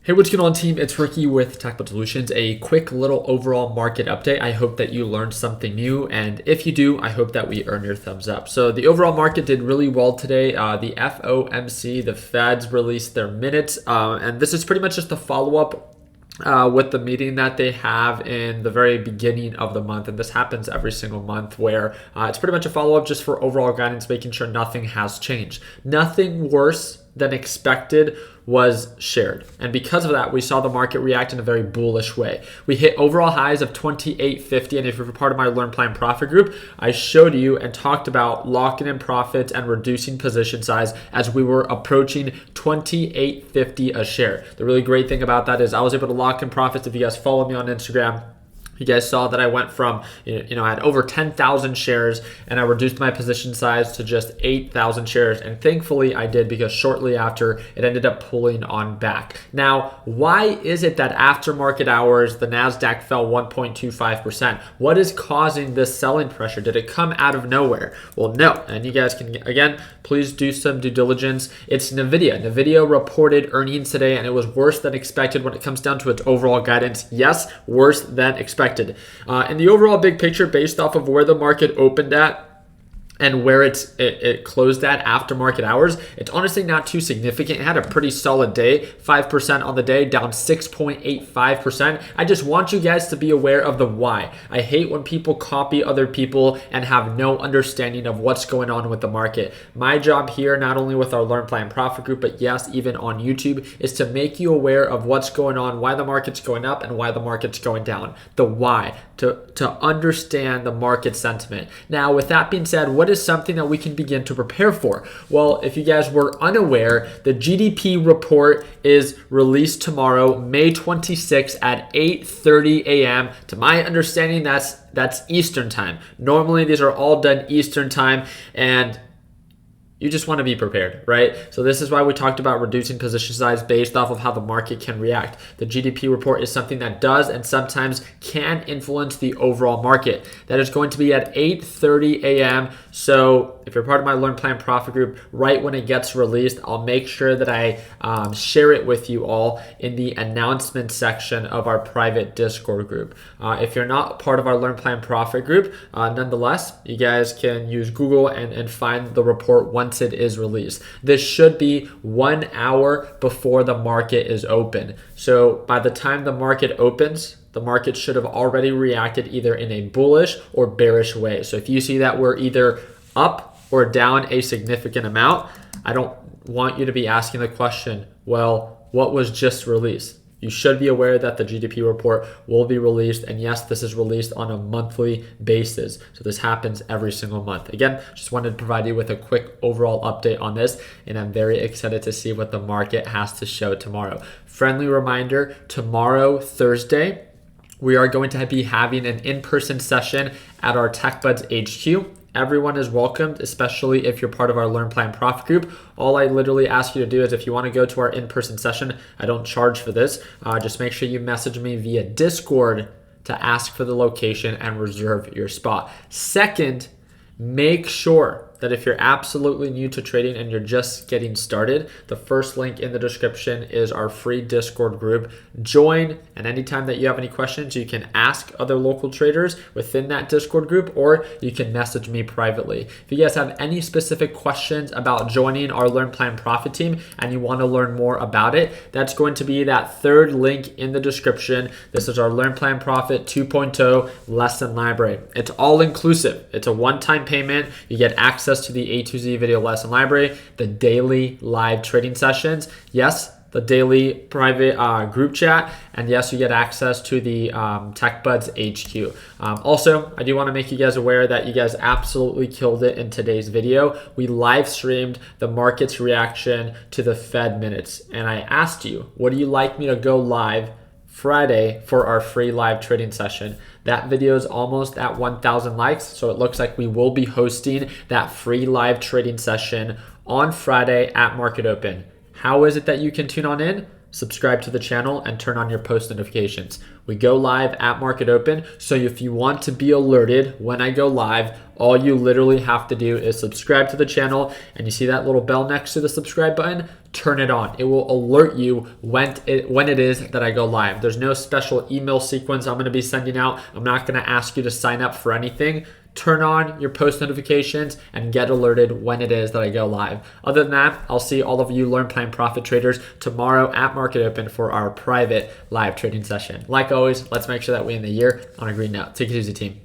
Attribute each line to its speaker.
Speaker 1: Hey, what's going on, team? It's Ricky with Technical Solutions. A quick little overall market update. I hope that you learned something new, and if you do, I hope that we earn your thumbs up. So the overall market did really well today. The FOMC, the Feds, released their minutes, and this is pretty much just a follow-up with the meeting that they have in the very beginning of the month. And this happens every single month where it's pretty much a follow-up just for overall guidance, making sure nothing has changed. Nothing worse than expected was shared. And because of that, we saw the market react in a very bullish way. We hit overall highs of 28.50. And if you're part of my Learn Plan Profit group, I showed you and talked about locking in profits and reducing position size as we were approaching 28.50 a share. The really great thing about that is I was able to lock in profits. If you guys follow me on Instagram, you guys saw that I went from, I had over 10,000 shares and I reduced my position size to just 8,000 shares. And thankfully I did, because shortly after it ended up pulling on back. Now, why is it that after market hours, the NASDAQ fell 1.25%? What is causing this selling pressure? Did it come out of nowhere? Well, no. And you guys can, again, please do some due diligence. It's NVIDIA. NVIDIA reported earnings today and it was worse than expected when it comes down to its overall guidance. Yes, worse than expected. In the overall big picture, based off of where the market opened at and where it closed at after market hours, it's honestly not too significant. It had a pretty solid day, 5% on the day, down 6.85%. I just want you guys to be aware of the why. I hate when people copy other people and have no understanding of what's going on with the market. My job here, not only with our Learn Plan Profit group, but yes, even on YouTube, is to make you aware of what's going on, why the market's going up and why the market's going down. The why, to understand the market sentiment. Now, with that being said, what is something that we can begin to prepare for? Well, if you guys were unaware, the GDP report is released tomorrow, May 26th at 8:30 a.m. To my understanding, that's Eastern time. Normally, these are all done Eastern time, and you just want to be prepared, right? So this is why we talked about reducing position size based off of how the market can react. The GDP report is something that does and sometimes can influence the overall market. That is going to be at 8:30 a.m. So if you're part of my Learn Plan Profit group, right when it gets released, I'll make sure that I share it with you all in the announcement section of our private Discord group. If you're not part of our Learn Plan Profit group, nonetheless, you guys can use Google and find the report once it is released. This should be 1 hour before the market is open. So by the time the market opens, the market should have already reacted either in a bullish or bearish way. So if you see that we're either up or down a significant amount, I don't want you to be asking the question, well, what was just released? You should be aware that the GDP report will be released. And yes, this is released on a monthly basis. So this happens every single month. Again, just wanted to provide you with a quick overall update on this. And I'm very excited to see what the market has to show tomorrow. Friendly reminder, tomorrow, Thursday, we are going to be having an in-person session at our TechBuds HQ. Everyone is welcomed, especially if you're part of our Learn Plan Profit group. All I literally ask you to do is, if you want to go to our in-person session, I don't charge for this. Just make sure you message me via Discord to ask for the location and reserve your spot. Second, make sure that if you're absolutely new to trading and you're just getting started, the first link in the description is our free Discord group. Join, and anytime that you have any questions, you can ask other local traders within that Discord group, or you can message me privately. If you guys have any specific questions about joining our Learn Plan Profit team and you want to learn more about it, that's going to be that third link in the description. This is our Learn Plan Profit 2.0 lesson library. It's all inclusive. It's a one-time payment. You get access to the A to Z video lesson library, the daily live trading sessions, yes, the daily private group chat, and yes, you get access to the TechBuds HQ. Also, I do want to make you guys aware that you guys absolutely killed it in today's video. We live streamed the market's reaction to the Fed minutes, and I asked you, would you like me to go live Friday for our free live trading session? That video is almost at 1,000 likes, so it looks like we will be hosting that free live trading session on Friday at market open. How is it that you can tune on in? subscribe to the channel, and turn on your post notifications. We go live at market open, so if you want to be alerted when I go live, all you literally have to do is subscribe to the channel, and you see that little bell next to the subscribe button? Turn it on. It will alert you when it is that I go live. There's no special email sequence I'm going to be sending out. I'm not going to ask you to sign up for anything. Turn on your post notifications and get alerted when it is that I go live. Other than that, I'll see all of you Learn Plan Profit traders tomorrow at market open for our private live trading session. Like always, let's make sure that we end the year on a green note. Take it easy, team.